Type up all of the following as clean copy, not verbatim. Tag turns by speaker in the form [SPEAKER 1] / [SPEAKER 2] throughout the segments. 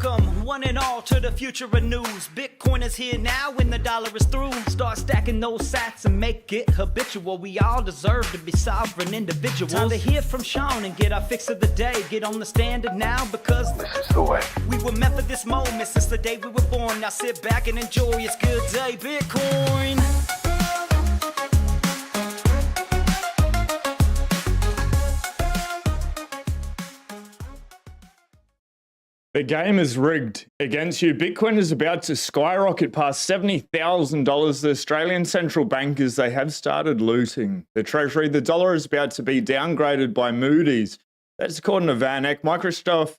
[SPEAKER 1] Welcome, one and all, to the future of news. Bitcoin is here now when the dollar is through. Start stacking those sats and make it habitual. We all deserve to be sovereign individuals. Time to hear from Sean and get our fix of the day. Get on the standard now because
[SPEAKER 2] this is the way.
[SPEAKER 1] We were meant for this moment since the day we were born. Now sit back and enjoy. It's good day, Bitcoin.
[SPEAKER 3] The game is rigged against you. Bitcoin is about to skyrocket past $70,000. The Australian central bankers, they have started looting the treasury. The dollar is about to be downgraded by Moody's. That's according to Van Eck. Microsoft,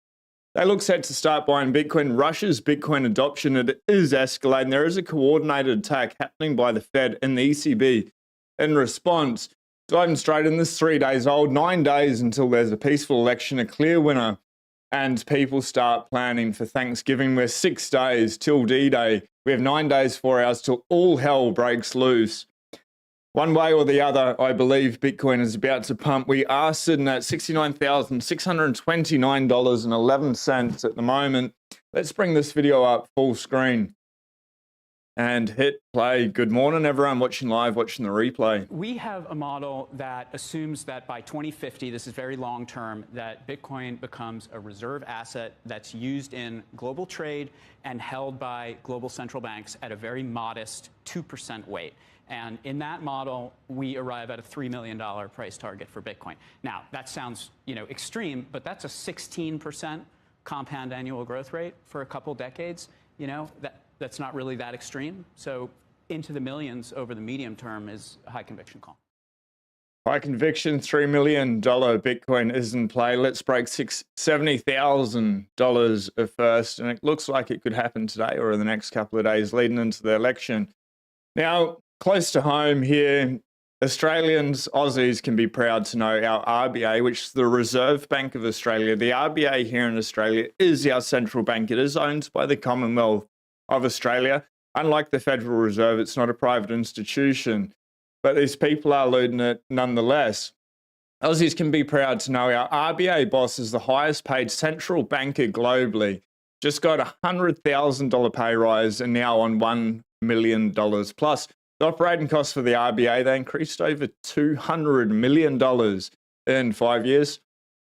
[SPEAKER 3] they look set to start buying Bitcoin. Russia's Bitcoin adoption, it is escalating. There is a coordinated attack happening by the Fed and the ECB in response. Diving straight in, this 3 days old, 9 days until there's a peaceful election, a clear winner, and people start planning for Thanksgiving. We're 6 days till D-Day. We have 9 days, 4 hours till all hell breaks loose. One way or the other, I believe Bitcoin is about to pump. We are sitting at $69,629.11 at the moment. Let's bring this video up full screen and hit play. Good morning, everyone watching live, watching the replay.
[SPEAKER 4] We have a model that assumes that by 2050, this is very long term, that Bitcoin becomes a reserve asset that's used in global trade and held by global central banks at a very modest 2% weight. And in that model, we arrive at a $3 million price target for Bitcoin. Now, that sounds, extreme, but that's a 16% compound annual growth rate for a couple decades. That's not really that extreme. So into the millions over the medium term is a high conviction call.
[SPEAKER 3] High conviction, $3 million Bitcoin is in play. Let's break $70,000 first. And it looks like it could happen today or in the next couple of days leading into the election. Now, close to home here, Australians, Aussies can be proud to know our RBA, which is the Reserve Bank of Australia. The RBA here in Australia is our central bank. It is owned by the Commonwealth of Australia. Unlike the Federal Reserve, it's not a private institution, but these people are looting it nonetheless. Aussies can be proud to know our RBA boss is the highest paid central banker globally. Just got a $100,000 pay rise and now on $1 million plus. The operating costs for the RBA, they increased over $200 million in 5 years.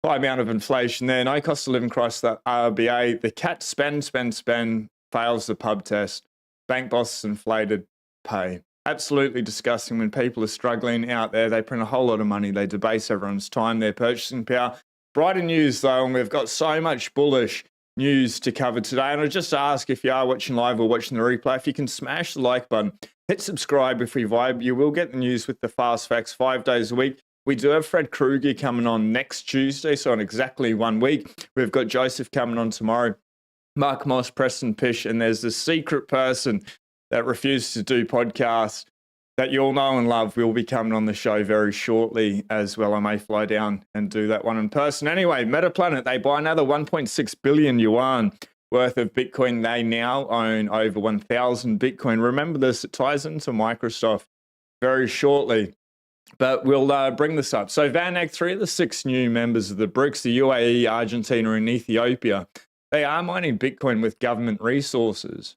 [SPEAKER 3] High amount of inflation there. No cost of living crisis, that RBA. The cat spend fails the pub test. Bank bosses inflated pay. Absolutely disgusting when people are struggling out there. They print a whole lot of money. They debase everyone's time, their purchasing power. Brighter news, though, and we've got so much bullish news to cover today. And I just ask, if you are watching live or watching the replay, if you can smash the like button, hit subscribe if we vibe. You will get the news with the fast facts 5 days a week. We do have Fred Kruger coming on next Tuesday, so in exactly 1 week. We've got Joseph coming on tomorrow. Mark Moss, Preston Pish, and there's this secret person that refuses to do podcasts that you all know and love. Will be coming on the show very shortly as well. I may fly down and do that one in person. Anyway, Metaplanet, they buy another 1.6 billion yuan worth of Bitcoin. They now own over 1,000 Bitcoin. Remember this, it ties into Microsoft very shortly. But we'll bring this up. So Van Eck, 3 of the 6 new members of the BRICS, the UAE, Argentina, and Ethiopia, they are mining Bitcoin with government resources.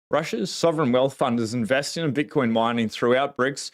[SPEAKER 3] Russia's sovereign wealth fund is investing in Bitcoin mining throughout BRICS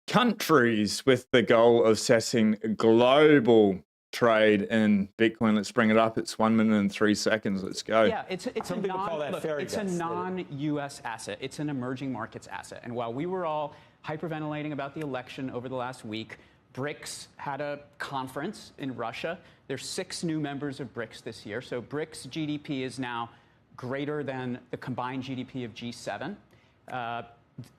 [SPEAKER 3] countries with the goal of setting global trade in Bitcoin. Let's bring it up. It's 1 minute and 3 seconds. Let's go.
[SPEAKER 4] Yeah, it's a non-US asset. It's an emerging markets asset. And while we were all hyperventilating about the election over the last week, BRICS had a conference in Russia. There's 6 new members of BRICS this year. So BRICS GDP is now greater than the combined GDP of G7.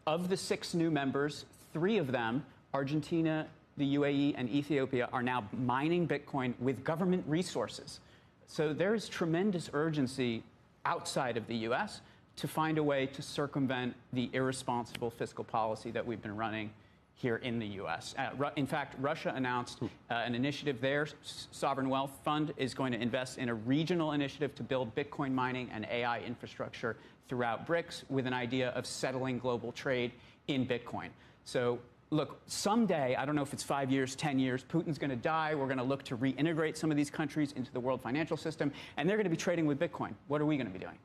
[SPEAKER 4] Of the 6 new members, 3 of them, Argentina, the UAE, and Ethiopia, are now mining Bitcoin with government resources. So there is tremendous urgency outside of the US to find a way to circumvent the irresponsible fiscal policy that we've been running here in the US. In fact, Russia announced an initiative. Their sovereign wealth fund is going to invest in a regional initiative to build Bitcoin mining and AI infrastructure throughout BRICS with an idea of settling global trade in Bitcoin. So look, someday, I don't know if it's 5 years, 10 years, Putin's going to die. We're going to look to reintegrate some of these countries into the world financial system, and they're going to be trading with Bitcoin. What are we going to be doing?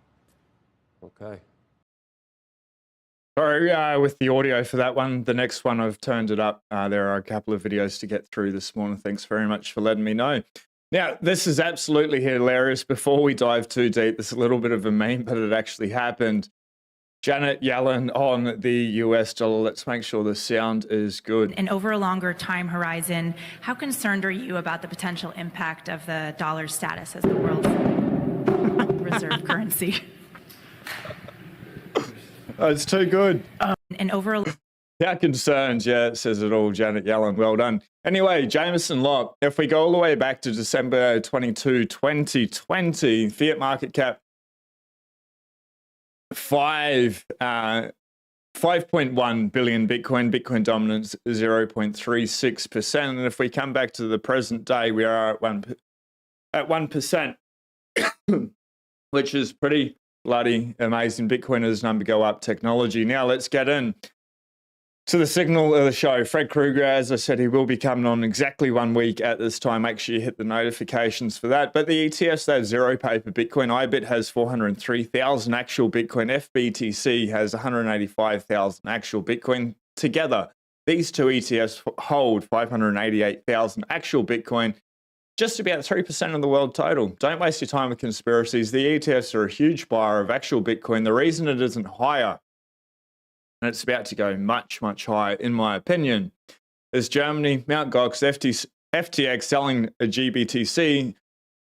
[SPEAKER 2] Okay.
[SPEAKER 3] Sorry, with the audio for that one. The next one, I've turned it up. There are a couple of videos to get through this morning. Thanks very much for letting me know. Now, this is absolutely hilarious. Before we dive too deep, it's a little bit of a meme, but it actually happened. Janet Yellen on the US dollar. Let's make sure the sound is good.
[SPEAKER 5] And over a longer time horizon, how concerned are you about the potential impact of the dollar's status as the world's reserve currency?
[SPEAKER 3] Oh, it's too good.
[SPEAKER 5] And over a
[SPEAKER 3] Our concerns, yeah, it says it all, Janet Yellen. Well done. Anyway, Jameson Lock, if we go all the way back to December 22, 2020, fiat market cap 5.1 billion Bitcoin, Bitcoin dominance 0.36%. And if we come back to the present day, we are at 1%, which is pretty bloody amazing. Bitcoiners number go up, technology. Now let's get in to the signal of the show. Fred Krueger, as I said, he will be coming on exactly 1 week at this time. Make sure you hit the notifications for that. But the ETFs, they have zero paper Bitcoin. IBIT has 403,000 actual Bitcoin. FBTC has 185,000 actual Bitcoin. Together, these two ETFs hold 588,000 actual Bitcoin. Just about 3% of the world total. Don't waste your time with conspiracies. The ETFs are a huge buyer of actual Bitcoin. The reason it isn't higher, and it's about to go much, much higher, in my opinion, is Germany, Mt. Gox, FTX selling a GBTC,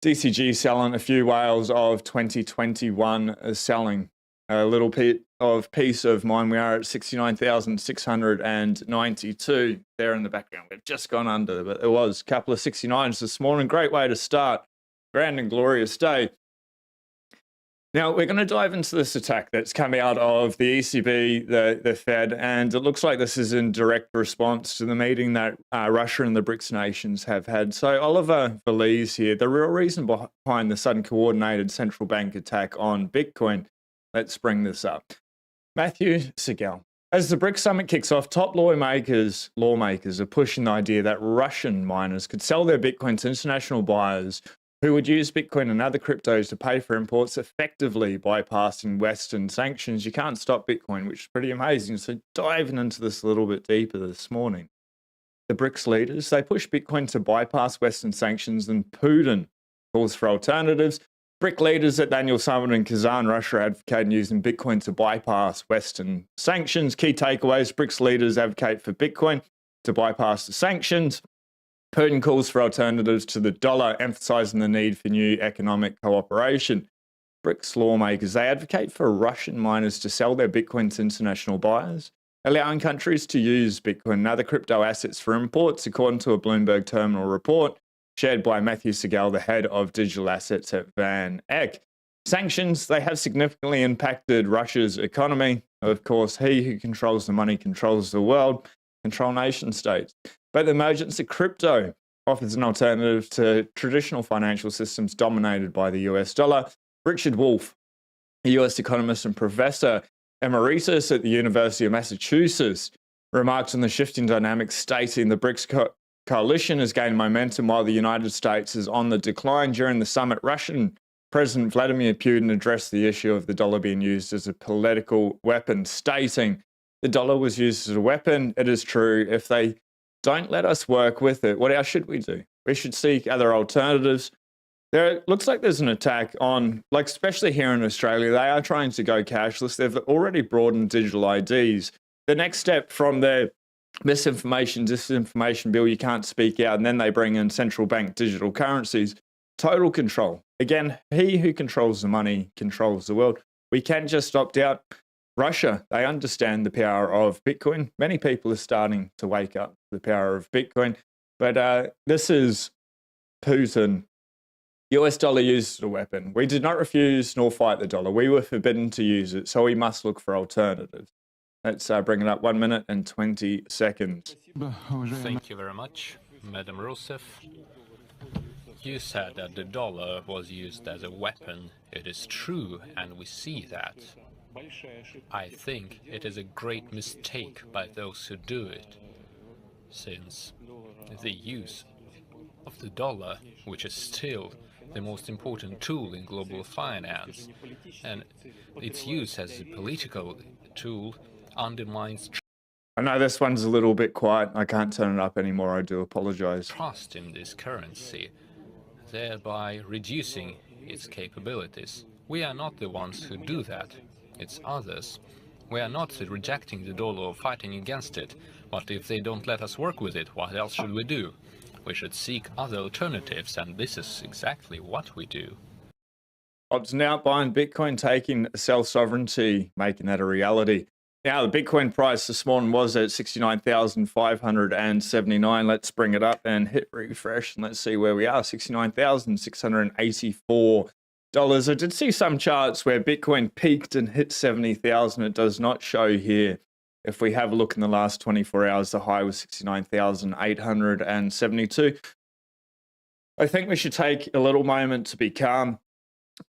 [SPEAKER 3] DCG selling a few whales of 2021 selling. A little piece of mine, we are at 69,692 there in the background. We've just gone under, but there was a couple of 69s this morning. Great way to start. Grand and glorious day. Now, we're going to dive into this attack that's come out of the ECB, the Fed, and it looks like this is in direct response to the meeting that Russia and the BRICS nations have had. So Oliver Veliz here, the real reason behind the sudden coordinated central bank attack on Bitcoin. Let's bring this up. Matthew Segal. As the BRICS summit kicks off, top lawmakers are pushing the idea that Russian miners could sell their Bitcoin to international buyers who would use Bitcoin and other cryptos to pay for imports, effectively bypassing Western sanctions. You can't stop Bitcoin, which is pretty amazing. So diving into this a little bit deeper this morning. The BRICS leaders, they push Bitcoin to bypass Western sanctions, and Putin calls for alternatives. BRIC leaders at the annual summit in Kazan, Russia, advocating using Bitcoin to bypass Western sanctions. Key takeaways: BRICS leaders advocate for Bitcoin to bypass the sanctions. Putin calls for alternatives to the dollar, emphasizing the need for new economic cooperation. BRICS lawmakers, they advocate for Russian miners to sell their Bitcoin to international buyers, allowing countries to use Bitcoin and other crypto assets for imports, according to a Bloomberg Terminal report shared by Matthew Segal, the head of digital assets at Van Eck. Sanctions, they have significantly impacted Russia's economy. Of course, he who controls the money controls the world, control nation states. But the emergence of crypto offers an alternative to traditional financial systems dominated by the US dollar. Richard Wolff, a US economist and professor emeritus at the University of Massachusetts, remarked on the shifting dynamics, stating the BRICS coalition has gained momentum while the United States is on the decline. During the summit, Russian President Vladimir Putin addressed the issue of the dollar being used as a political weapon, stating the dollar was used as a weapon. It is true. If they don't let us work with it, what else should we do? We should seek other alternatives. There looks like there's an attack on, like especially here in Australia, they are trying to go cashless. They've already broadened digital IDs. The next step from their misinformation, disinformation bill, you can't speak out, and then they bring in central bank digital currencies. Total control. Again, he who controls the money controls the world. We can just opt out. Russia, they understand the power of Bitcoin. Many people are starting to wake up to the power of Bitcoin. But this is Putin. US dollar used as a weapon. We did not refuse nor fight the dollar. We were forbidden to use it, so we must look for alternatives. Let's bring it up 1 minute and 20 seconds.
[SPEAKER 6] Thank you very much, Madam Rousseff. You said that the dollar was used as a weapon. It is true, and we see that. I think it is a great mistake by those who do it. since the use of the dollar, which is still the most important tool in global finance, and its use as a political tool undermines
[SPEAKER 3] I know this one's a little bit quiet. I can't turn it up anymore. I do apologize.
[SPEAKER 6] trust in this currency, thereby reducing its capabilities. We are not the ones who do that. It's others. We are not rejecting the dollar or fighting against it, but if they don't let us work with it, what else should we do? We should seek other alternatives, and this is exactly what we do.
[SPEAKER 3] Opting out, buying Bitcoin, taking self-sovereignty, making that a reality. Now, the Bitcoin price this morning was at 69,579. Let's bring it up and hit refresh, and let's see where we are, $69,684. I did see some charts where Bitcoin peaked and hit 70,000. It does not show here. If we have a look in the last 24 hours, the high was 69,872. I think we should take a little moment to be calm.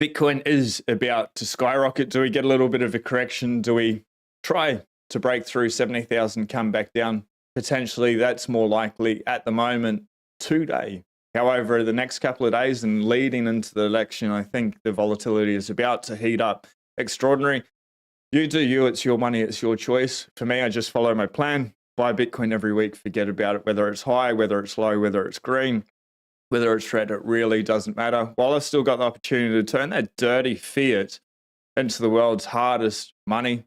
[SPEAKER 3] Bitcoin is about to skyrocket. Do we get a little bit of a correction? Do we try to break through 70,000, come back down? Potentially, that's more likely at the moment today. However, the next couple of days and leading into the election, I think the volatility is about to heat up. Extraordinary. You do you. It's your money. It's your choice. For me, I just follow my plan. Buy Bitcoin every week. Forget about it. Whether it's high, whether it's low, whether it's green, whether it's red, it really doesn't matter. While I've still got the opportunity to turn that dirty fiat into the world's hardest money,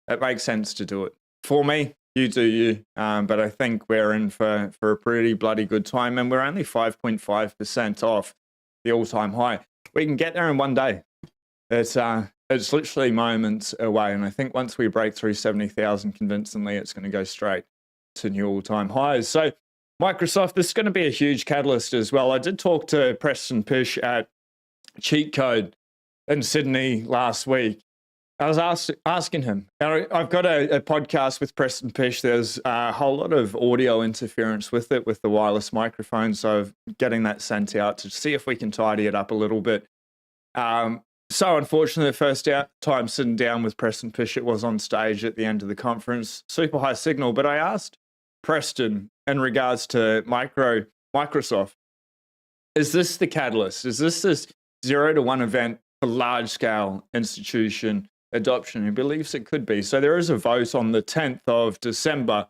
[SPEAKER 3] it makes sense to do it. For me, you do you. But I think we're in for a pretty bloody good time, and we're only 5.5% off the all-time high. We can get there in one day. It's literally moments away, and I think once we break through 70,000 convincingly, it's going to go straight to new all-time highs. So Microsoft, this is going to be a huge catalyst as well. I did talk to Preston Pish at Cheat Code in Sydney last week. I was asking him, I've got a podcast with Preston Pish. There's a whole lot of audio interference with it, with the wireless microphone. So getting that sent out to see if we can tidy it up a little bit. So unfortunately, the first time sitting down with Preston Pish, it was on stage at the end of the conference. Super high signal. But I asked Preston in regards to Microsoft, is this the catalyst? Is this 0 to 1 event for large-scale institution adoption? He believes it could be. So there is a vote on the 10th of December,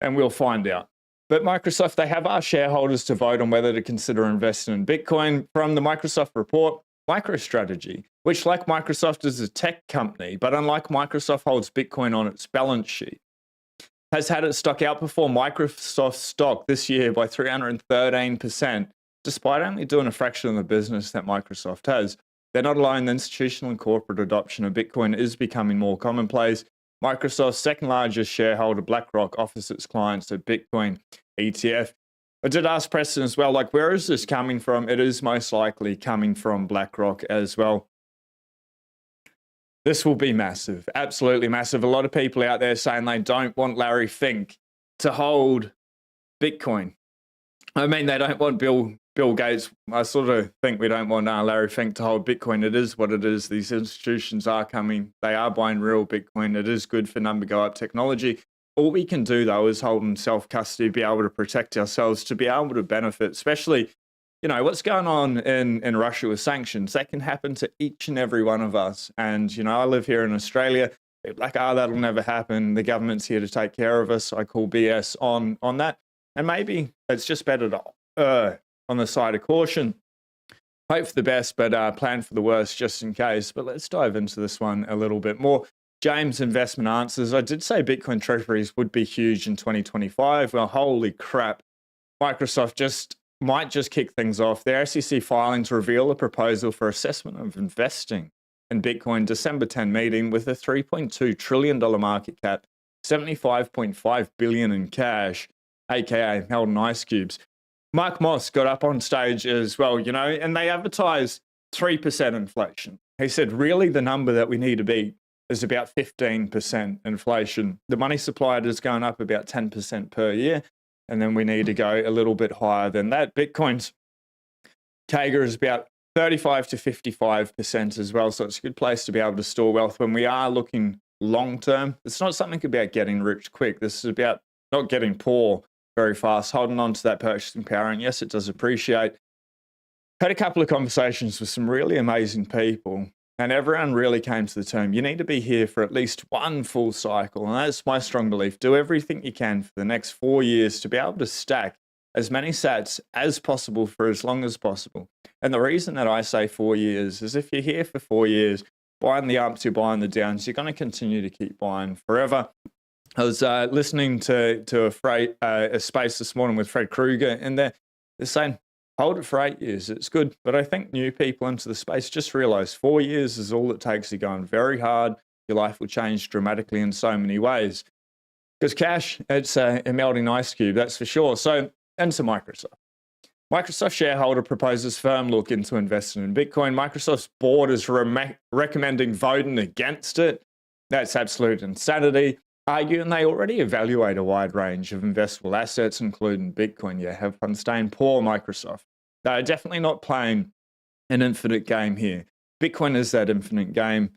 [SPEAKER 3] and we'll find out. But Microsoft, they have asked shareholders to vote on whether to consider investing in Bitcoin. From the Microsoft report, MicroStrategy, which like Microsoft is a tech company, but unlike Microsoft holds Bitcoin on its balance sheet, has had its stock outperform Microsoft stock this year by 313%, despite only doing a fraction of the business that Microsoft has. They're not alone. The institutional and corporate adoption of Bitcoin is becoming more commonplace. Microsoft's second largest shareholder, BlackRock, offers its clients a Bitcoin ETF. I did ask Preston as well, like, where is this coming from? It is most likely coming from BlackRock as well. This will be massive, absolutely massive. A lot of people out there saying they don't want Larry Fink to hold Bitcoin. I mean, they don't want Bill Gates. I sort of think we don't want Larry Fink to hold Bitcoin. It is what it is. These institutions are coming. They are buying real Bitcoin. It is good for number go up technology. All we can do, though, is hold in self-custody, be able to protect ourselves, to be able to benefit, especially, you know, what's going on in Russia with sanctions. That can happen to each and every one of us. And, you know, I live here in Australia. People are like, that'll never happen. The government's here to take care of us. I call BS on that. And maybe it's just better to on the side of caution. Hope for the best, but plan for the worst just in case. But let's dive into this one a little bit more. James, Investment Answers. I did say Bitcoin treasuries would be huge in 2025. Well, holy crap. Microsoft might just kick things off. Their SEC filing to reveal a proposal for assessment of investing in Bitcoin December 10 meeting with a $3.2 trillion market cap, $75.5 billion in cash, aka held in ice cubes. Mark Moss got up on stage as well, you know, and they advertised 3% inflation. He said, really, the number that we need to beat is about 15% inflation. The money supply is going up about 10% per year, and then we need to go a little bit higher than that. Bitcoin's CAGR is about 35 to 55% as well, so it's a good place to be able to store wealth when we are looking long term. It's not something about getting rich quick. This is about not getting poor very fast, holding on to that purchasing power. And yes, it does appreciate. Had a couple of conversations with some really amazing people, and everyone really came to the term, you need to be here for at least one full cycle. And that's my strong belief. Do everything you can for the next 4 years to be able to stack as many sats as possible for as long as possible. And the reason that I say 4 years is if you're here for 4 years, buying the ups, you're buying the downs, you're going to continue to keep buying forever. I was listening to a space this morning with Fred Krueger, and they're saying, hold it for 8 years. It's good. But I think new people into the space just realize 4 years is all it takes. You're going very hard. Your life will change dramatically in so many ways. Because cash, it's a melting ice cube, that's for sure. So, into Microsoft. Microsoft shareholder proposes firm look into investing in Bitcoin. Microsoft's board is recommending voting against it. That's absolute insanity. Arguing they already evaluate a wide range of investable assets, including Bitcoin. Yeah, have fun staying poor, Microsoft. They're definitely not playing an infinite game here. Bitcoin is that infinite game.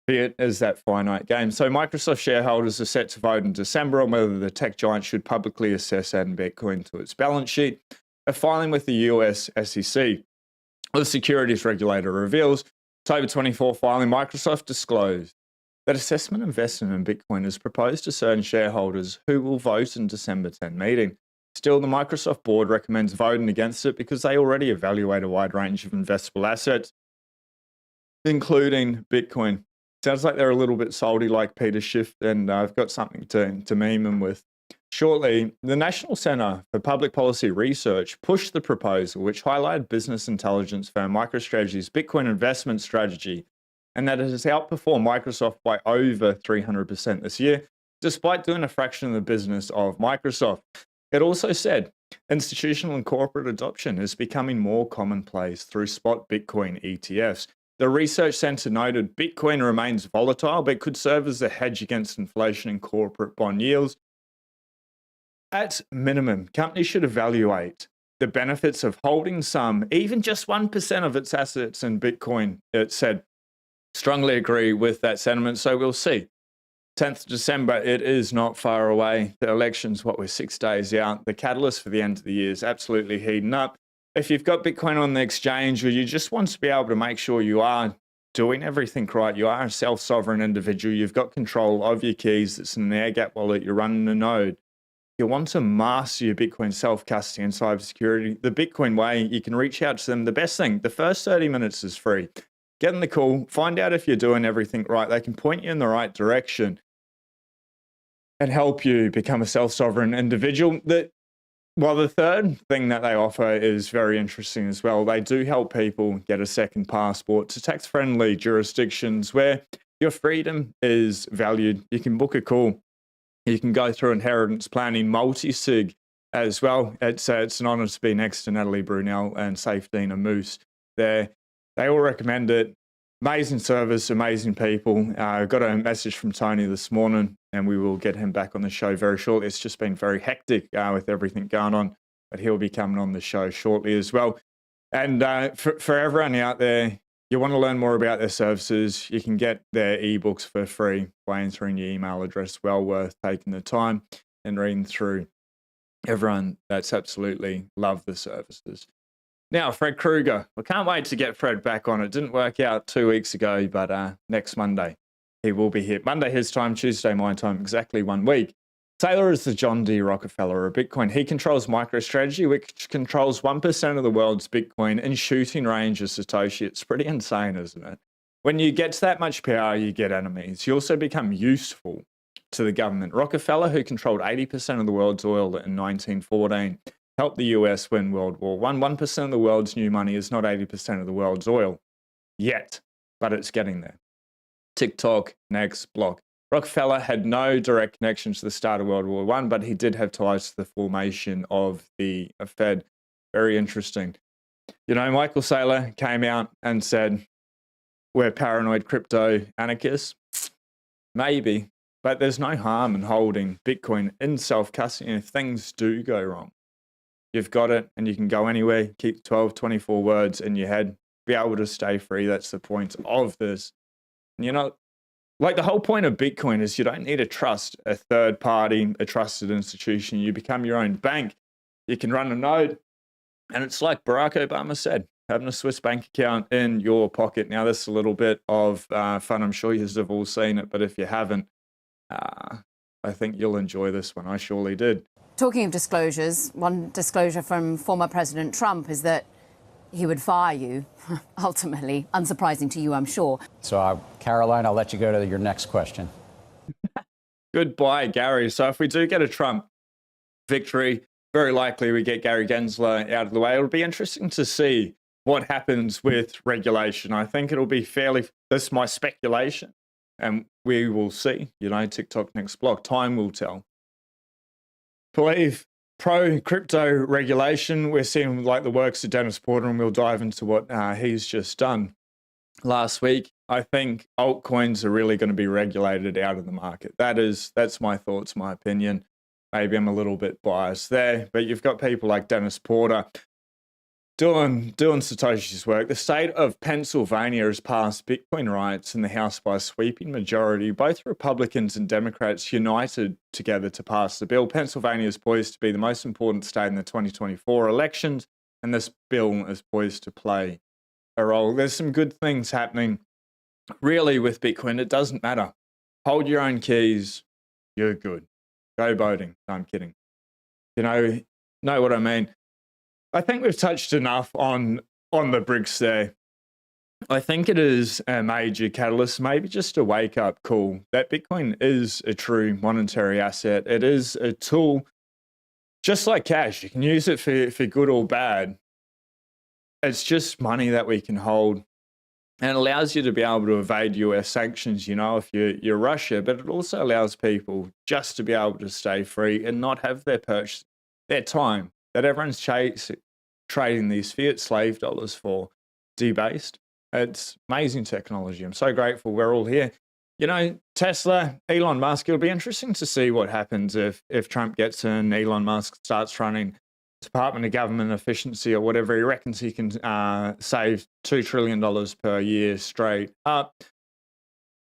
[SPEAKER 3] Fiat is that finite game. So Microsoft shareholders are set to vote in December on whether the tech giant should publicly assess adding Bitcoin to its balance sheet. A filing with the US SEC. The securities regulator reveals, October 24 filing, Microsoft disclosed that assessment investment in Bitcoin is proposed to certain shareholders who will vote in December 10 meeting. Still, the Microsoft board recommends voting against it because they already evaluate a wide range of investable assets, including Bitcoin. Sounds like they're a little bit salty like Peter Schiff, and I've got something to meme them with. Shortly, the National Center for Public Policy Research pushed the proposal, which highlighted business intelligence firm MicroStrategy's Bitcoin investment strategy, and that it has outperformed Microsoft by over 300% this year, despite doing a fraction of the business of Microsoft. It also said institutional and corporate adoption is becoming more commonplace through spot Bitcoin ETFs. The research center noted Bitcoin remains volatile, but could serve as a hedge against inflation and corporate bond yields. At minimum, companies should evaluate the benefits of holding some, even just 1% of its assets in Bitcoin, it said. Strongly agree with that sentiment, so we'll see. 10th December, it is not far away. The election's we're 6 days out. The catalyst for the end of the year is absolutely heating up. If you've got Bitcoin on the exchange, or you just want to be able to make sure you are doing everything right, you are a self-sovereign individual, you've got control of your keys, it's in an air gap wallet, you're running a node. You want to master your Bitcoin self-custody and cybersecurity, the Bitcoin way, you can reach out to them. The best thing, the first 30 minutes is free. Get in the call, find out if you're doing everything right. They can point you in the right direction and help you become a self-sovereign individual. Well, the third thing that they offer is very interesting as well. They do help people get a second passport to tax-friendly jurisdictions where your freedom is valued. You can book a call. You can go through inheritance planning, multi-sig as well. It's an honor to be next to Natalie Brunel and Safedina Moose there. They all recommend it. Amazing service, amazing people. I got a message from Tony this morning, and we will get him back on the show very shortly. It's just been very hectic with everything going on, but he'll be coming on the show shortly as well. And for everyone out there, you want to learn more about their services, you can get their ebooks for free by entering your email address. Well worth taking the time and reading through. Everyone that's absolutely love the services. Now, Fred Krueger. I can't wait to get Fred back on. It didn't work out 2 weeks ago, but next Monday, he will be here. Monday his time, Tuesday my time, exactly 1 week. Taylor is the John D. Rockefeller of Bitcoin. He controls MicroStrategy, which controls 1% of the world's Bitcoin in shooting range of Satoshi. It's pretty insane, isn't it? When you get to that much power, you get enemies. You also become useful to the government. Rockefeller, who controlled 80% of the world's oil in 1914, helped the US win World War I. 1% of the world's new money is not 80% of the world's oil yet, but it's getting there. TikTok, next block. Rockefeller had no direct connection to the start of World War I, but he did have ties to the formation of the Fed. Very interesting. You know, Michael Saylor came out and said, we're paranoid crypto anarchists. Maybe, but there's no harm in holding Bitcoin in self-custody if things do go wrong. You've got it and you can go anywhere, keep 12, 24 words in your head, be able to stay free. That's the point of this. And you're not like the whole point of Bitcoin is you don't need to trust a third party, a trusted institution. You become your own bank. You can run a node. And it's like Barack Obama said, having a Swiss bank account in your pocket. Now, this is a little bit of fun. I'm sure you have all seen it, but if you haven't, I think you'll enjoy this one. I surely did.
[SPEAKER 2] Talking of disclosures, one disclosure from former President Trump is that he would fire you, ultimately. Unsurprising to you, I'm sure.
[SPEAKER 7] So, Caroline, I'll let you go to your next question.
[SPEAKER 3] Goodbye, Gary. So if we do get a Trump victory, very likely we get Gary Gensler out of the way. It'll be interesting to see what happens with regulation. I think it'll be this is my speculation, and we will see. TikTok next block. Time will tell. Believe pro-crypto regulation, we're seeing like the works of Dennis Porter, and we'll dive into what he's just done last week. I think altcoins are really going to be regulated out of the market. That's my thoughts, my opinion. Maybe I'm a little bit biased there, but you've got people like Dennis Porter doing Satoshi's work. The state of Pennsylvania has passed Bitcoin rights in the House by a sweeping majority. Both Republicans and Democrats united together to pass the bill. Pennsylvania is poised to be the most important state in the 2024 elections, and this bill is poised to play a role. There's some good things happening, really, with Bitcoin. It doesn't matter. Hold your own keys. You're good. Go voting. No, I'm kidding. Know what I mean? I think we've touched enough on the BRICS there. I think it is a major catalyst, maybe just a wake-up call, that Bitcoin is a true monetary asset. It is a tool, just like cash. You can use it for good or bad. It's just money that we can hold, and it allows you to be able to evade US sanctions, if you're Russia, but it also allows people just to be able to stay free and not have their time that everyone's trading these fiat slave dollars for debased. It's amazing technology. I'm so grateful we're all here. Tesla, Elon Musk, it'll be interesting to see what happens if Trump gets in, Elon Musk starts running Department of Government Efficiency or whatever. He reckons he can save $2 trillion per year straight up.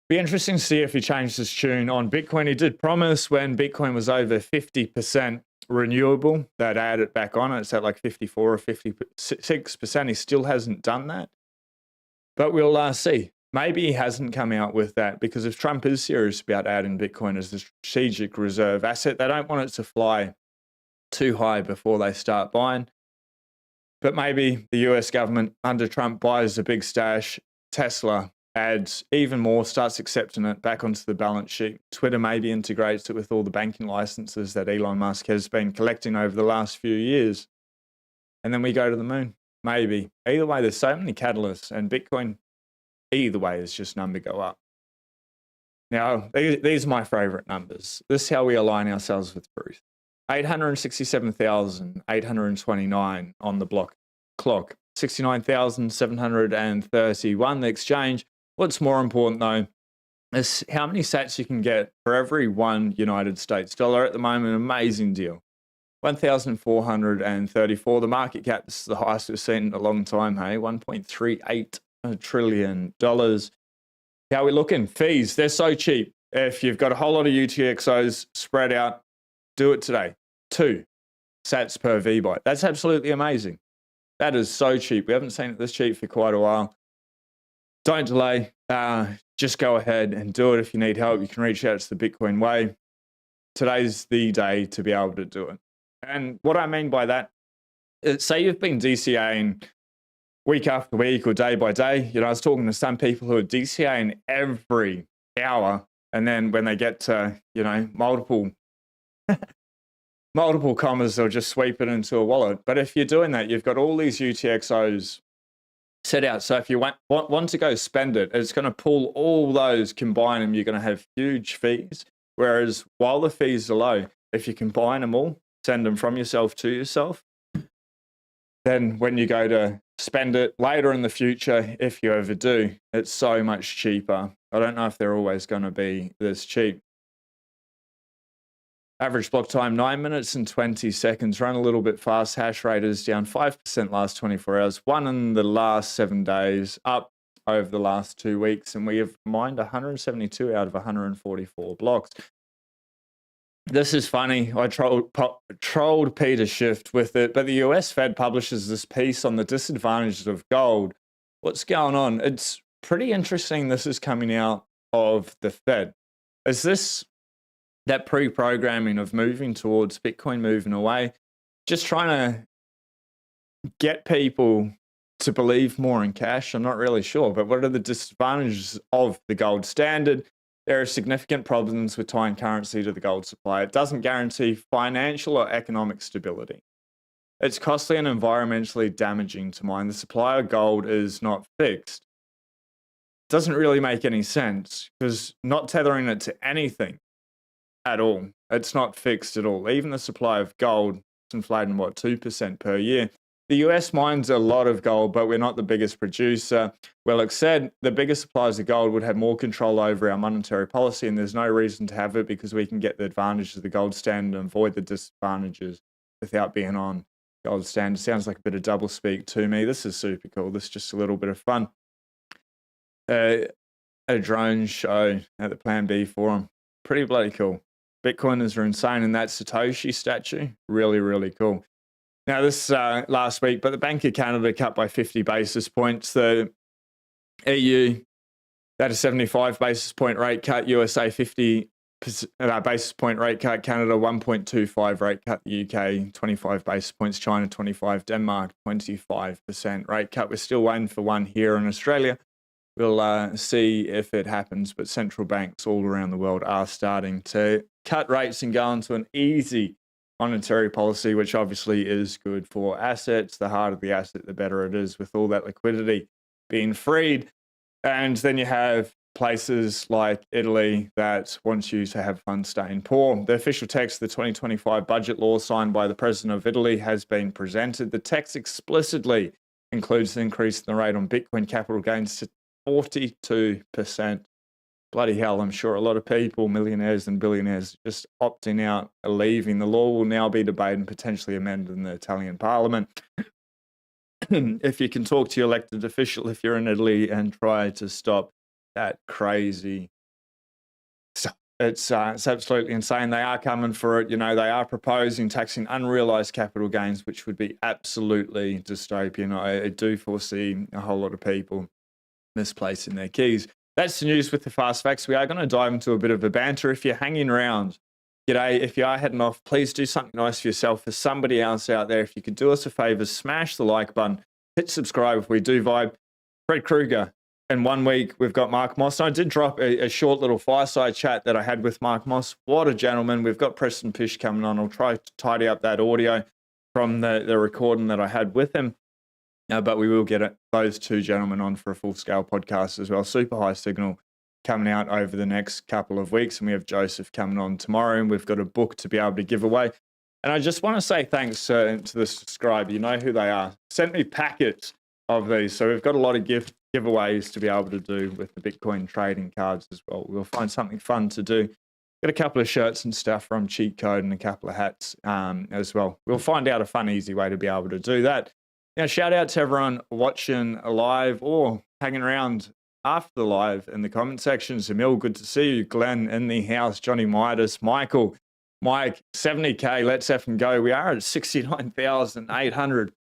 [SPEAKER 3] Be interesting to see if he changes his tune on Bitcoin. He did promise when Bitcoin was over 50% renewable that add it back on. It's at like 54 or 56%. He still hasn't done that. But we'll see. Maybe he hasn't come out with that, because if Trump is serious about adding Bitcoin as a strategic reserve asset, they don't want it to fly too high before they start buying. But maybe the US government under Trump buys a big stash. Tesla adds even more, starts accepting it back onto the balance sheet. Twitter maybe integrates it with all the banking licenses that Elon Musk has been collecting over the last few years. And then we go to the moon. Maybe. Either way, there's so many catalysts, and Bitcoin, either way, is just number go up. Now, these are my favorite numbers. This is how we align ourselves with truth. 867,829 on the clock. 69,731 the exchange. What's more important, though, is how many sats you can get for every one United States dollar. At the moment, amazing deal. 1,434. The market cap, this is the highest we've seen in a long time, hey? $1.38 trillion. How are we looking? Fees, they're so cheap. If you've got a whole lot of UTXOs spread out, do it today. 2 sats per VByte. That's absolutely amazing. That is so cheap. We haven't seen it this cheap for quite a while. Don't delay. Just go ahead and do it. If you need help, you can reach out to the Bitcoin Way. Today's the day to be able to do it. And what I mean by that, say you've been DCAing week after week or day by day. I was talking to some people who are DCAing every hour, and then when they get to, multiple commas, they'll just sweep it into a wallet. But if you're doing that, you've got all these UTXOs set out. So if you want to go spend it, it's going to pull all those, combine them, you're going to have huge fees. Whereas while the fees are low, if you combine them all, send them from yourself to yourself, then when you go to spend it later in the future, if you ever do, it's so much cheaper. I don't know if they're always going to be this cheap. Average block time, 9 minutes and 20 seconds. Run a little bit fast. Hash rate is down 5% last 24 hours. 1 in the last 7 days. Up over the last 2 weeks, and we have mined 172 out of 144 blocks. This is funny. I trolled Peter Schiff with it, but the US Fed publishes this piece on the disadvantages of gold. What's going on? It's pretty interesting this is coming out of the Fed. Is this that pre-programming of moving towards Bitcoin moving away? Just trying to get people to believe more in cash? I'm not really sure, but what are the disadvantages of the gold standard? There are significant problems with tying currency to the gold supply. It doesn't guarantee financial or economic stability. It's costly and environmentally damaging to mine. The supply of gold is not fixed. It doesn't really make any sense because not tethering it to anything at all. It's not fixed at all. Even the supply of gold is inflating, 2% per year. The US mines a lot of gold, but we're not the biggest producer. Willock said the biggest suppliers of gold would have more control over our monetary policy, and there's no reason to have it because we can get the advantages of the gold standard and avoid the disadvantages without being on gold standard. Sounds like a bit of doublespeak to me. This is super cool. This is just a little bit of fun. A drone show at the Plan B forum. Pretty bloody cool. Bitcoiners are insane, and that Satoshi statue, really, really cool. Now, this last week, but the Bank of Canada cut by 50 basis points. The EU had a 75 basis point rate cut. USA 50 basis point rate cut. Canada 1.25 rate cut. The UK 25 basis points. China 25. Denmark 25% rate cut. We're still waiting for one here in Australia. We'll see if it happens, but central banks all around the world are starting to cut rates and go into an easy monetary policy, which obviously is good for assets. The harder the asset, the better it is, with all that liquidity being freed. And then you have places like Italy that want you to have fun staying poor. The official text of the 2025 budget law signed by the President of Italy has been presented. The text explicitly includes an increase in the rate on Bitcoin capital gains to 42%. Bloody hell, I'm sure a lot of people, millionaires and billionaires, just opting out, leaving. The law will now be debated and potentially amended in the Italian parliament. If you can talk to your elected official, if you're in Italy, and try to stop that crazy stuff. It's absolutely insane. They are coming for it. You know, they are proposing taxing unrealized capital gains, which would be absolutely dystopian. I do foresee a whole lot of people misplacing their keys. That's the news with the fast facts. We are going to dive into a bit of a banter. If you're hanging around, g'day. If you are heading off, please do something nice for yourself, for somebody else out there. If you could do us a favor, smash the like button, hit subscribe if we do vibe. Fred Krueger. In 1 week, we've got Mark Moss. I did drop a short little fireside chat that I had with Mark Moss. What a gentleman. We've got Preston Pish coming on. I'll try to tidy up that audio from the recording that I had with him. But we will get those two gentlemen on for a full-scale podcast as well. Super high signal coming out over the next couple of weeks. And we have Joseph coming on tomorrow. And we've got a book to be able to give away. And I just want to say thanks to the subscriber. You know who they are. Sent me packets of these. So we've got a lot of giveaways to be able to do with the Bitcoin trading cards as well. We'll find something fun to do. Got a couple of shirts and stuff from Cheat Code and a couple of hats as well. We'll find out a fun, easy way to be able to do that. Now, shout out to everyone watching live or hanging around after the live in the comment section. Zamil, good to see you. Glenn in the house. Johnny Midas. Michael. Mike, 70K. Let's effing go. We are at 69,800.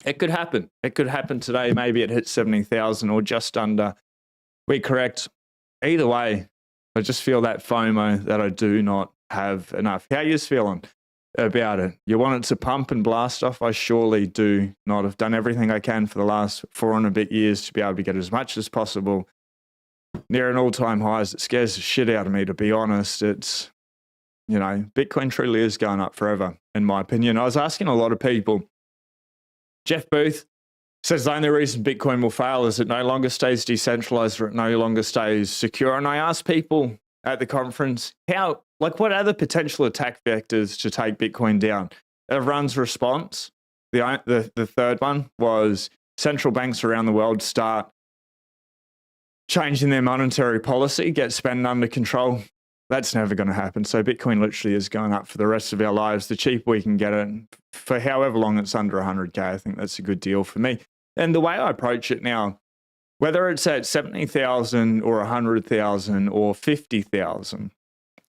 [SPEAKER 3] It could happen. It could happen today. Maybe it hits 70,000 or just under. We correct. Either way, I just feel that FOMO that I do not have enough. How are you feeling about it? You want it to pump and blast off? I surely do not. I've done everything I can for the last 4 and a bit years to be able to get as much as possible near an all-time highs. It scares the shit out of me, to be honest. It's, you know, Bitcoin truly is going up forever, in my opinion. I was asking a lot of people. Jeff Booth says the only reason Bitcoin will fail is it no longer stays decentralized or it no longer stays secure. And I asked people at the conference, what are the potential attack vectors to take Bitcoin down? Everyone's response, the third one, was central banks around the world start changing their monetary policy, get spending under control. That's never going to happen. So Bitcoin literally is going up for the rest of our lives. The cheaper we can get it, for however long it's under 100K, I think that's a good deal for me. And the way I approach it now, whether it's at 70,000 or 100,000 or 50,000,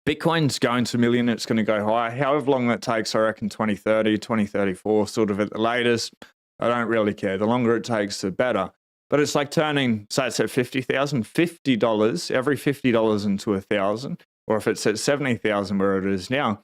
[SPEAKER 3] Bitcoin's going to a million. It's going to go higher. However long that takes, I reckon 2030, 2034, sort of at the latest. I don't really care. The longer it takes, the better. But it's like turning, say it's at 50,000, $50, every $50 into 1,000. Or if it's at 70,000 where it is now,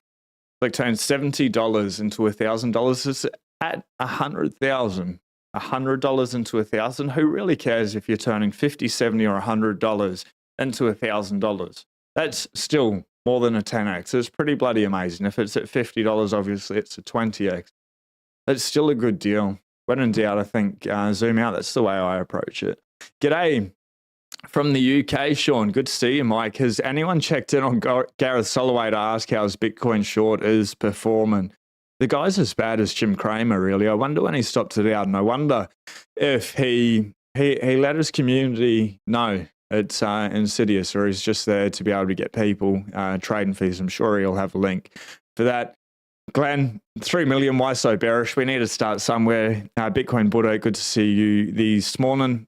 [SPEAKER 3] like turn $70 into $1,000. It's at 100,000. $100 into 1,000. Who really cares if you're turning 50, 70, or $100 into $1,000? That's still more than a 10x. It's pretty bloody amazing. If it's at $50, obviously it's a 20x. That's still a good deal. When in doubt, I think zoom out. That's the way I approach it. G'day from the UK, Sean. Good to see you, Mike. Has anyone checked in on Gareth Soloway to ask how his Bitcoin short is performing? The guy's as bad as Jim Cramer, really. I wonder when he stopped it out, and I wonder if he let his community know it's insidious, or he's just there to be able to get people trading fees. I'm sure he'll have a link for that. Glenn, 3 million, why so bearish? We need to start somewhere. Bitcoin Buddha, good to see you this morning.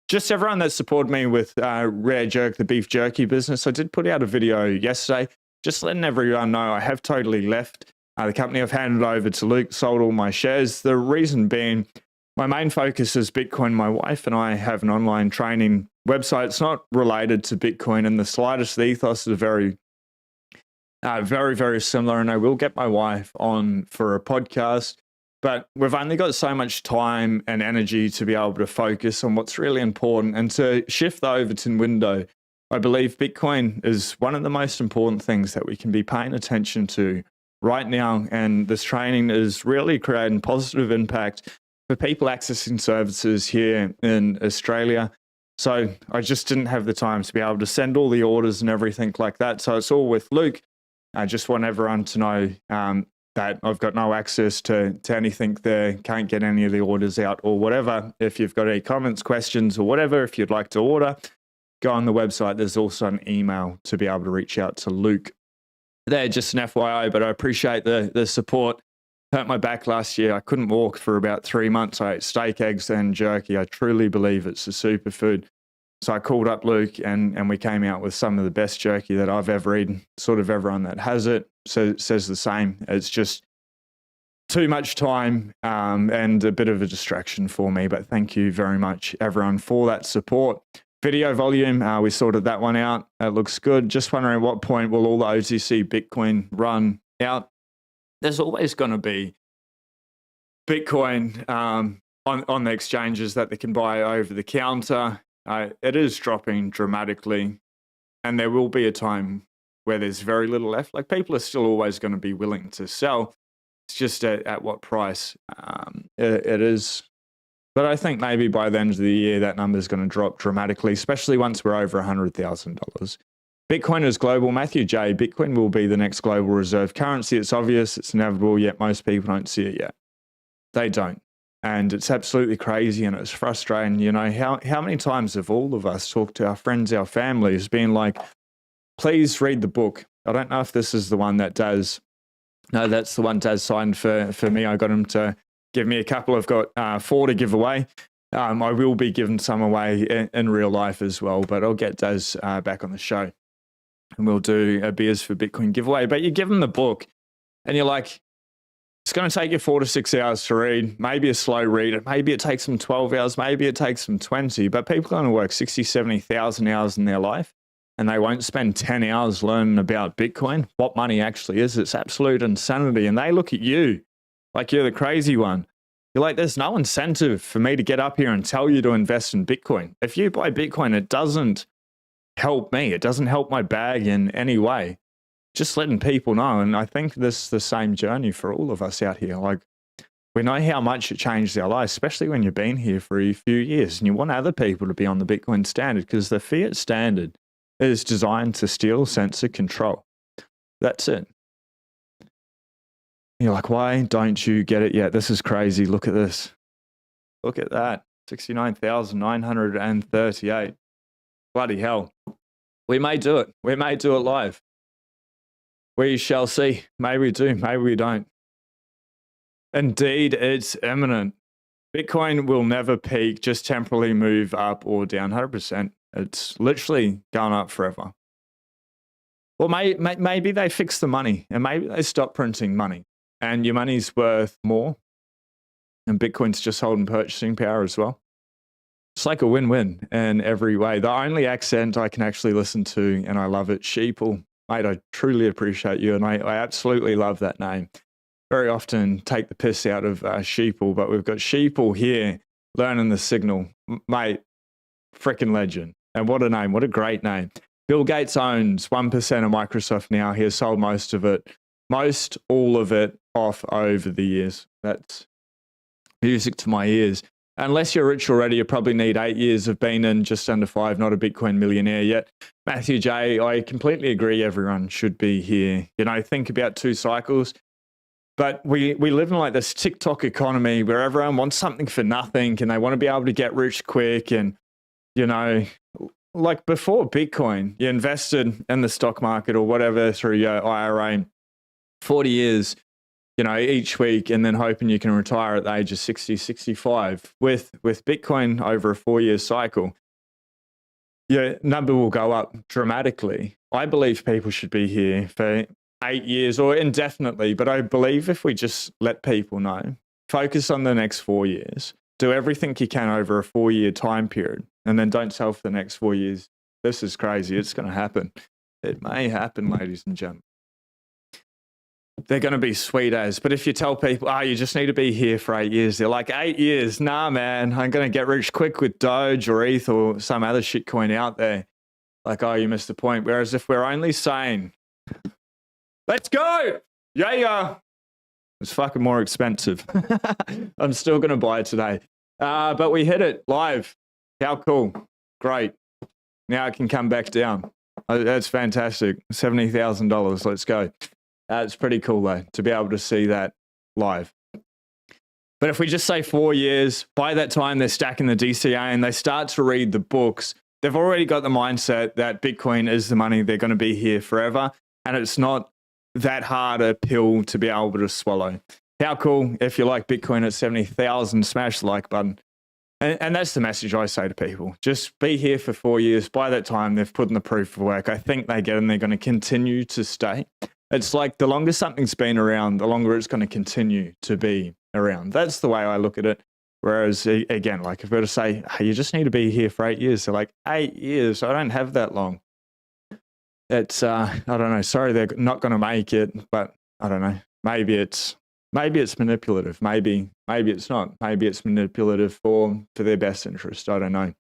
[SPEAKER 3] Just everyone that supported me with Rare Jerk, the beef jerky business. I did put out a video yesterday, just letting everyone know I have totally left the company. I've handed over to Luke, sold all my shares. The reason being, my main focus is Bitcoin. My wife and I have an online training website. It's not related to Bitcoin in the slightest. The ethos is very, very similar, and I will get my wife on for a podcast, but we've only got so much time and energy to be able to focus on what's really important and to shift the Overton window. I believe Bitcoin is one of the most important things that we can be paying attention to right now, and this training is really creating positive impact for people accessing services here in Australia. So I just didn't have the time to be able to send all the orders and everything like that. So it's all with Luke. I just want everyone to know that I've got no access to anything there, can't get any of the orders out or whatever. If you've got any comments, questions, or whatever, if you'd like to order, go on the website. There's also an email to be able to reach out to Luke. There, just an FYI, but I appreciate the support. Hurt my back last year. I couldn't walk for about 3 months. I ate steak, eggs, and jerky. I truly believe it's a superfood. So I called up Luke and we came out with some of the best jerky that I've ever eaten. Sort of everyone that has it says the same. It's just too much time and a bit of a distraction for me. But thank you very much, everyone, for that support. Video volume, we sorted that one out. It looks good. Just wondering at what point will all the OTC Bitcoin run out? There's always going to be Bitcoin on the exchanges that they can buy over the counter. It is dropping dramatically, and there will be a time where there's very little left. Like, people are still always going to be willing to sell. It's just at what price it is. But I think maybe by the end of the year, that number is going to drop dramatically, especially once we're over $100,000. Bitcoin is global. Matthew J. Bitcoin will be the next global reserve currency. It's obvious, it's inevitable, yet most people don't see it yet. They don't. And it's absolutely crazy, and it's frustrating. You know, how many times have all of us talked to our friends, our families, being like, please read the book. I don't know if this is the one that Daz, no, that's the one Daz signed for me. I got him to give me a couple. I've got 4 to give away. I will be giving some away in real life as well, but I'll get Daz back on the show and we'll do a Beers for Bitcoin giveaway. But you give them the book and you're like, it's going to take you 4 to 6 hours to read, maybe a slow read. Maybe it takes them 12 hours, maybe it takes them 20, but people are going to work 60, 70,000 hours in their life and they won't spend 10 hours learning about Bitcoin, what money actually is. It's absolute insanity. And they look at you like you're the crazy one. You're like, there's no incentive for me to get up here and tell you to invest in Bitcoin. If you buy Bitcoin, it doesn't help me. It doesn't help my bag in any way. Just letting people know. And I think this is the same journey for all of us out here. Like, we know how much it changed our lives, especially when you've been here for a few years and you want other people to be on the Bitcoin standard, because the fiat standard is designed to steal, censor, control. That's it. You're like, why don't you get it yet? This is crazy. Look at this. Look at that. 69,938. Bloody hell. We may do it. We may do it live. We shall see. Maybe we do. Maybe we don't. Indeed, it's imminent. Bitcoin will never peak, just temporarily move up or down 100%. It's literally going up forever. Well, maybe they fix the money and maybe they stop printing money and your money's worth more and Bitcoin's just holding purchasing power as well. It's like a win-win in every way. The only accent I can actually listen to, and I love it, sheeple. Mate, I truly appreciate you, and I absolutely love that name. Very often take the piss out of sheeple, but we've got sheeple here learning the signal. Mate, freaking legend. And what a name, what a great name. Bill Gates owns 1% of Microsoft now. He has sold most of it, all of it off over the years. That's music to my ears. Unless you're rich already, you probably need 8 years of being in just under 5, not a Bitcoin millionaire yet. Matthew J, I completely agree everyone should be here. You know, think about 2 cycles. But we live in like this TikTok economy where everyone wants something for nothing and they want to be able to get rich quick. And, you know, like before Bitcoin, you invested in the stock market or whatever through your IRA 40 years, you know, each week, and then hoping you can retire at the age of 60, 65. With Bitcoin over a 4-year cycle, your number will go up dramatically. I believe people should be here for 8 years or indefinitely, but I believe if we just let people know, focus on the next 4 years, do everything you can over a 4-year time period, and then don't sell for the next 4 years. This is crazy. It's going to happen. It may happen, ladies and gentlemen. They're going to be sweet as. But if you tell people, you just need to be here for 8 years, they're like, 8 years? Nah, man, I'm going to get rich quick with Doge or ETH or some other shit coin out there. Like, you missed the point. Whereas if we're only saying, let's go, yeah, it's fucking more expensive. I'm still going to buy it today. But we hit it live. How cool. Great. Now it can come back down. That's fantastic. $70,000. Let's go. It's pretty cool, though, to be able to see that live. But if we just say 4 years, by that time they're stacking the DCA and they start to read the books, they've already got the mindset that Bitcoin is the money. They're going to be here forever. And it's not that hard a pill to be able to swallow. How cool. If you like Bitcoin at 70,000, smash the like button. And that's the message I say to people. Just be here for 4 years. By that time, they've put in the proof of work. I think they get it and they're going to continue to stay. It's like the longer something's been around, the longer it's going to continue to be around. That's the way I look at it. Whereas, again, like if we were to say, hey, you just need to be here for 8 years. They're like, 8 years? I don't have that long. It's, I don't know. Sorry, they're not going to make it, but I don't know. Maybe it's manipulative. Maybe it's not. Maybe it's manipulative for their best interest. I don't know.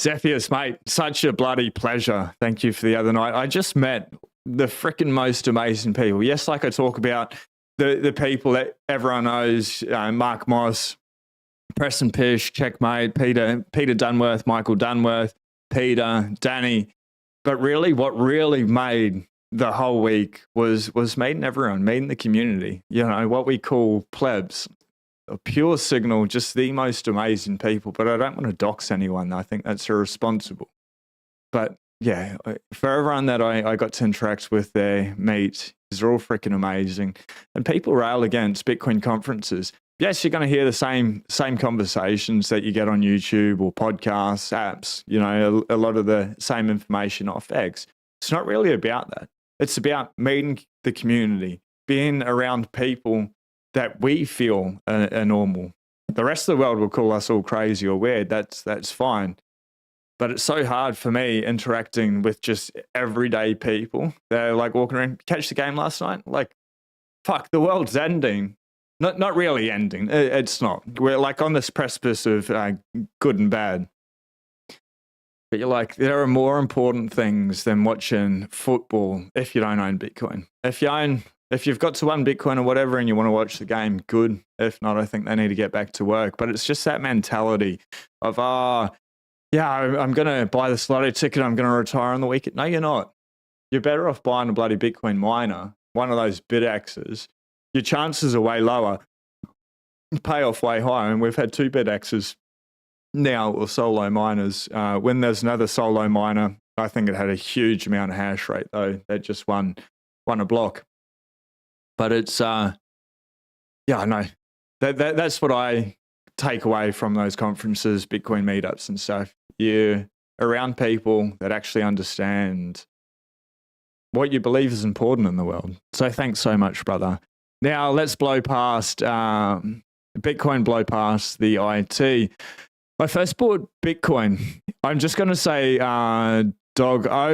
[SPEAKER 3] Zephyrs, mate, such a bloody pleasure. Thank you for the other night. I just met the freaking most amazing people. Yes, like I talk about the people that everyone knows, Mark Moss, Preston Pish, Checkmate, Peter Dunworth, Michael Dunworth, Peter, Danny. But really, what really made the whole week was meeting everyone, meeting the community, you know, what we call plebs. A pure signal, just the most amazing people. But I don't want to dox anyone. I think that's irresponsible. But yeah, for everyone that I got to interact with there, meet, they're all freaking amazing. And people rail against Bitcoin conferences. Yes, you're going to hear the same conversations that you get on YouTube or podcasts, apps, you know, a lot of the same information off X. It's not really about that. It's about meeting the community, being around people that we feel are normal. The rest of the world will call us all crazy or weird. That's fine. But it's so hard for me interacting with just everyday people. They're like walking around, catch the game last night? Like, fuck, the world's ending. Not really ending. It's not. We're like on this precipice of good and bad. But you're like, there are more important things than watching football if you don't own Bitcoin. If you've got to one Bitcoin or whatever and you want to watch the game, good. If not, I think they need to get back to work. But it's just that mentality of, yeah, I'm going to buy this lottery ticket. I'm going to retire on the weekend. No, you're not. You're better off buying a bloody Bitcoin miner, one of those BitXs. Your chances are way lower. Payoff way higher. And we've had 2 BitXs now, or solo miners. When there's another solo miner, I think it had a huge amount of hash rate, though. That just won a block. But it's, yeah, I know. That's what I take away from those conferences, Bitcoin meetups and stuff. You're around people that actually understand what you believe is important in the world. So thanks so much, brother. Now let's blow past Bitcoin, blow past the IT. I first bought Bitcoin. I'm just going to say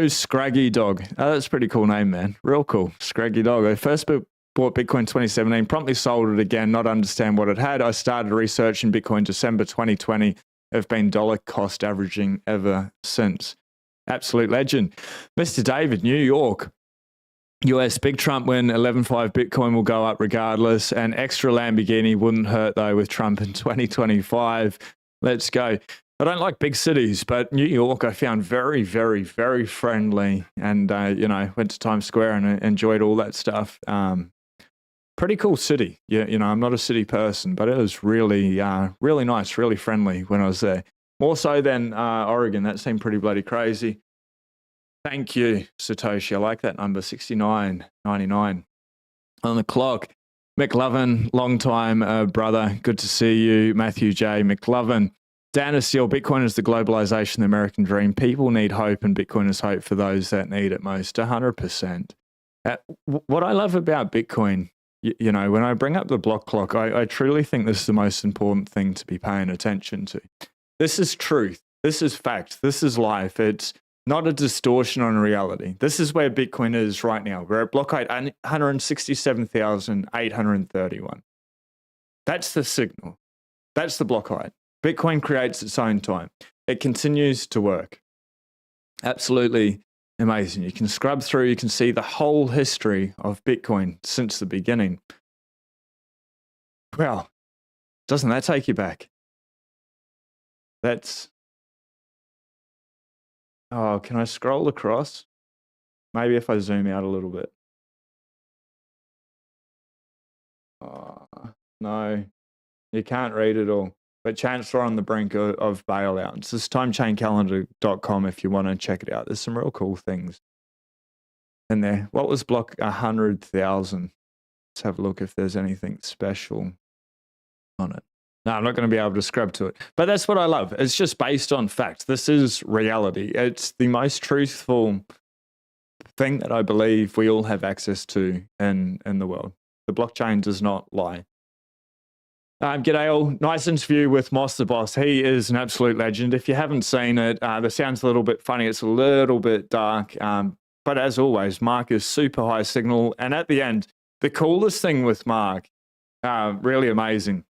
[SPEAKER 3] Scraggy Dog. Oh, that's a pretty cool name, man. Real cool. Scraggy Dog. I first bought Bitcoin 2017, promptly sold it again, not understand what it had. I started researching Bitcoin December 2020. Have been dollar cost averaging ever since. Absolute legend. Mr. David, New York. US big Trump win, 11.5 Bitcoin will go up regardless. An extra Lamborghini wouldn't hurt though with Trump in 2025. Let's go. I don't like big cities, but New York I found very, very, very friendly. And, went to Times Square and enjoyed all that stuff. Pretty cool city. Yeah, I'm not a city person, but it was really, really nice, really friendly when I was there. More so than Oregon. That seemed pretty bloody crazy. Thank you, Satoshi. I like that number, 69.99 on the clock. McLovin, long time brother. Good to see you. Matthew J. McLovin. Dan Steele, Bitcoin is the globalization of the American dream. People need hope, and Bitcoin is hope for those that need it most. 100%. What I love about Bitcoin, when I bring up the block clock, I truly think this is the most important thing to be paying attention to. This is truth. This is fact. This is life. It's not a distortion on reality. This is where Bitcoin is right now. We're at block height 167,831. That's the signal. That's the block height. Bitcoin creates its own time. It continues to work. Absolutely amazing. You can scrub through, you can see the whole history of Bitcoin since the beginning. Well, doesn't that take you back? Can I scroll across? Maybe if I zoom out a little bit. No, you can't read it all. But Chancellor on the brink of bailout. This is timechaincalendar.com if you want to check it out. There's some real cool things in there. What was block 100,000? Let's have a look if there's anything special on it. No, I'm not going to be able to scrub to it. But that's what I love. It's just based on facts. This is reality. It's the most truthful thing that I believe we all have access to in the world. The blockchain does not lie. G'day all. Nice interview with Moss the Boss. He is an absolute legend. If you haven't seen it, the sound's a little bit funny. It's a little bit dark. But as always, Mark is super high signal. And at the end, the coolest thing with Mark, really amazing.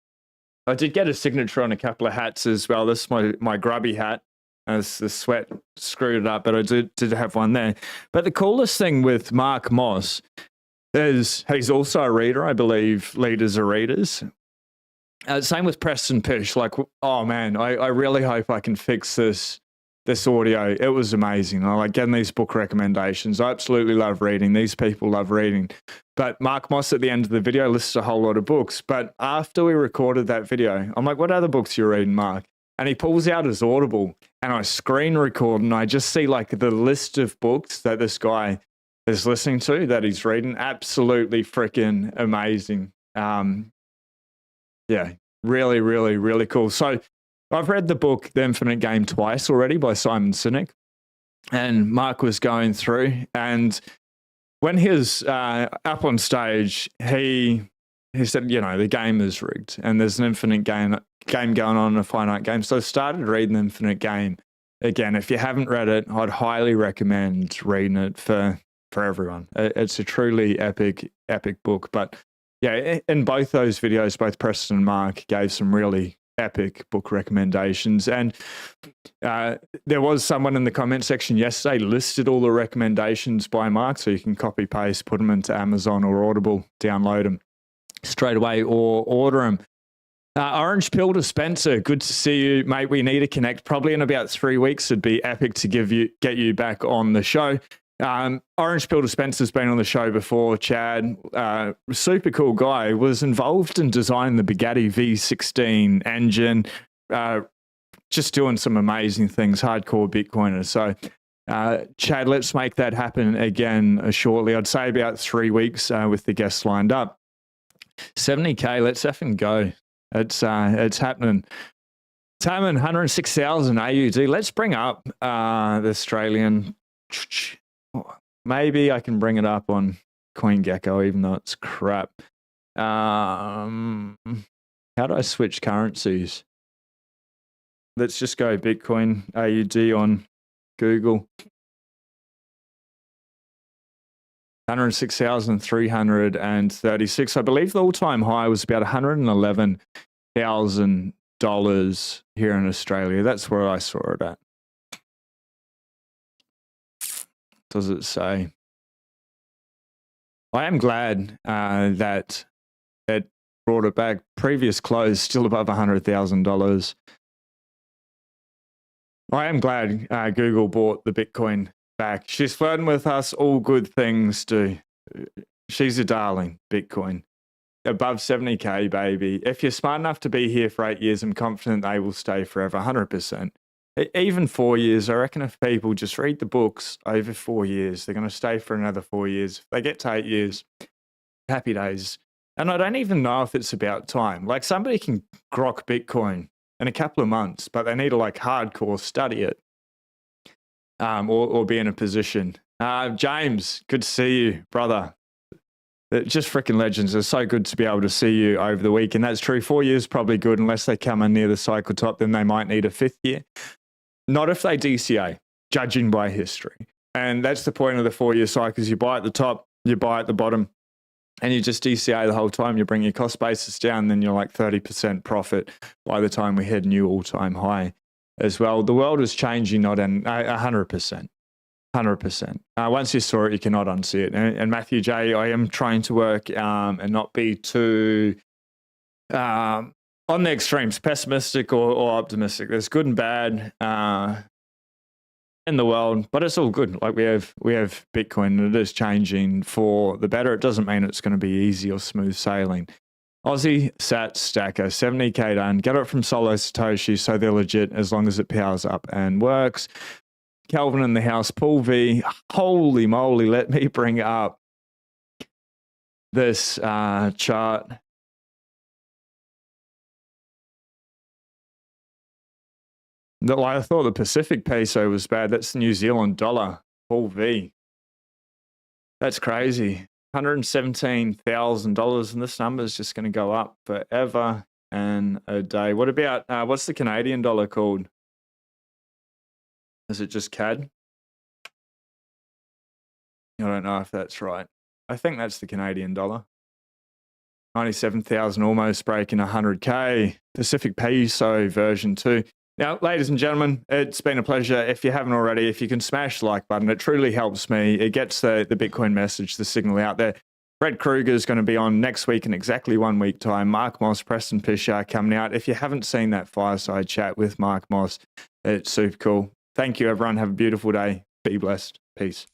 [SPEAKER 3] I did get a signature on a couple of hats as well. This is my grubby hat. As the sweat screwed it up, but I did have one there. But the coolest thing with Mark Moss is he's also a reader. I believe leaders are readers. Same with Preston Pish. Like, oh man, I really hope I can fix this audio. It was amazing. I like getting these book recommendations. I absolutely love reading. These people love reading. But Mark Moss at the end of the video lists a whole lot of books. But after we recorded that video, I'm like, what other books you reading, Mark? And he pulls out his Audible and I screen record and I just see like the list of books that this guy is listening to, that he's reading. Absolutely freaking amazing. Yeah, really, really, really cool. So I've read the book, The Infinite Game, twice already by Simon Sinek. And Mark was going through, and when he was up on stage, he said, the game is rigged and there's an infinite game going on in a finite game. So I started reading The Infinite Game. Again, if you haven't read it, I'd highly recommend reading it for everyone. It's a truly epic book. But yeah, in both those videos, both Preston and Mark gave some really epic book recommendations. And there was someone in the comment section yesterday listed all the recommendations by Mark, so you can copy paste, put them into Amazon or Audible, download them straight away or order them. Orange Pill Dispenser, good to see you, mate. We need to connect. Probably in about 3 weeks. It'd be epic to get you back on the show. Orange Pill Dispenser's been on the show before. Chad, super cool guy, was involved in designing the Bugatti V16 engine, just doing some amazing things, hardcore Bitcoiner. So Chad, let's make that happen again shortly. I'd say about 3 weeks with the guests lined up. 70K, let's effing go. It's happening. It's happening. 106,000 AUD. Let's bring up the Australian. Maybe I can bring it up on CoinGecko, even though it's crap. How do I switch currencies? Let's just go Bitcoin AUD on Google. 106,336. I believe the all-time high was about $111,000 here in Australia. That's where I saw it at. Does it say? I am glad that it brought it back. Previous close still above $100,000. I am glad Google bought the Bitcoin back. She's flirting with us. All good things do. She's a darling, Bitcoin. Above 70K, baby. If you're smart enough to be here for 8 years, I'm confident they will stay forever, 100%. Even 4 years, I reckon if people just read the books over 4 years, they're going to stay for another 4 years. If they get to 8 years, happy days. And I don't even know if it's about time. Like, somebody can grok Bitcoin in a couple of months, but they need to like hardcore study it or be in a position. James, good to see you, brother. Just freaking legends. It's so good to be able to see you over the week. And that's true. 4 years probably good unless they come in near the cycle top, then they might need a 5th year. Not if they DCA, judging by history. And that's the point of the 4-year cycles. You buy at the top, you buy at the bottom, and you just DCA the whole time. You bring your cost basis down, then you're like 30% profit by the time we hit new all-time high as well. The world is changing, not in 100%. 100%. Once you saw it, you cannot unsee it. And Matthew J, I am trying to work and not be too on the extremes, pessimistic or optimistic. There's good and bad in the world, but it's all good. Like we have Bitcoin, and it is changing for the better. It doesn't mean it's going to be easy or smooth sailing. Aussie Sat Stacker, 70K done. Get it from Solo Satoshi, so they're legit as long as it powers up and works. Calvin in the house, Paul V. Holy moly, let me bring up this chart. I thought the Pacific peso was bad. That's the New Zealand dollar, Paul V. That's crazy. $117,000, and this number is just going to go up forever and a day. What about, what's the Canadian dollar called? Is it just CAD? I don't know if that's right. I think that's the Canadian dollar. 97,000, almost breaking 100K. Pacific peso version 2. Now, ladies and gentlemen, it's been a pleasure. If you haven't already, if you can smash the like button, it truly helps me. It gets the Bitcoin message, the signal out there. Fred Krueger is going to be on next week in exactly 1 week time. Mark Moss, Preston Fisher coming out. If you haven't seen that fireside chat with Mark Moss, it's super cool. Thank you, everyone. Have a beautiful day. Be blessed. Peace.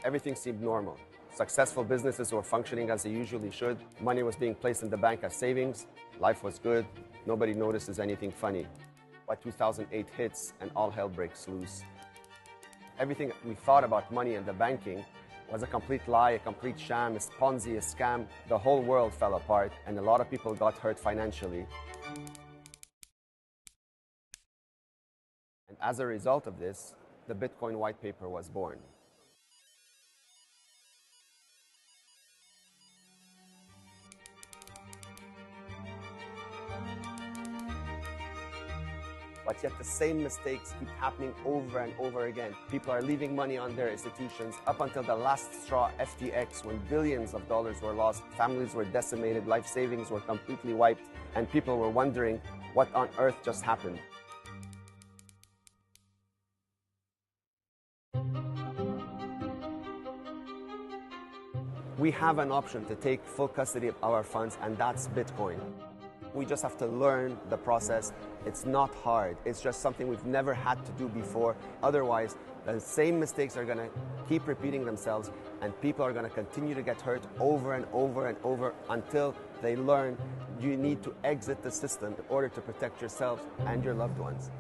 [SPEAKER 8] Everything seemed normal. Successful businesses were functioning as they usually should. Money was being placed in the bank as savings. Life was good. Nobody notices anything funny. But 2008 hits and all hell breaks loose. Everything we thought about money and the banking was a complete lie, a complete sham, a Ponzi, a scam. The whole world fell apart and a lot of people got hurt financially. And as a result of this, the Bitcoin white paper was born. But yet the same mistakes keep happening over and over again. People are leaving money on their institutions up until the last straw, FTX, when billions of dollars were lost, families were decimated, life savings were completely wiped, and people were wondering what on earth just happened. We have an option to take full custody of our funds, and that's Bitcoin. We just have to learn the process. It's not hard. It's just something we've never had to do before. Otherwise, the same mistakes are going to keep repeating themselves, and people are going to continue to get hurt over and over and over until they learn you need to exit the system in order to protect yourselves and your loved ones.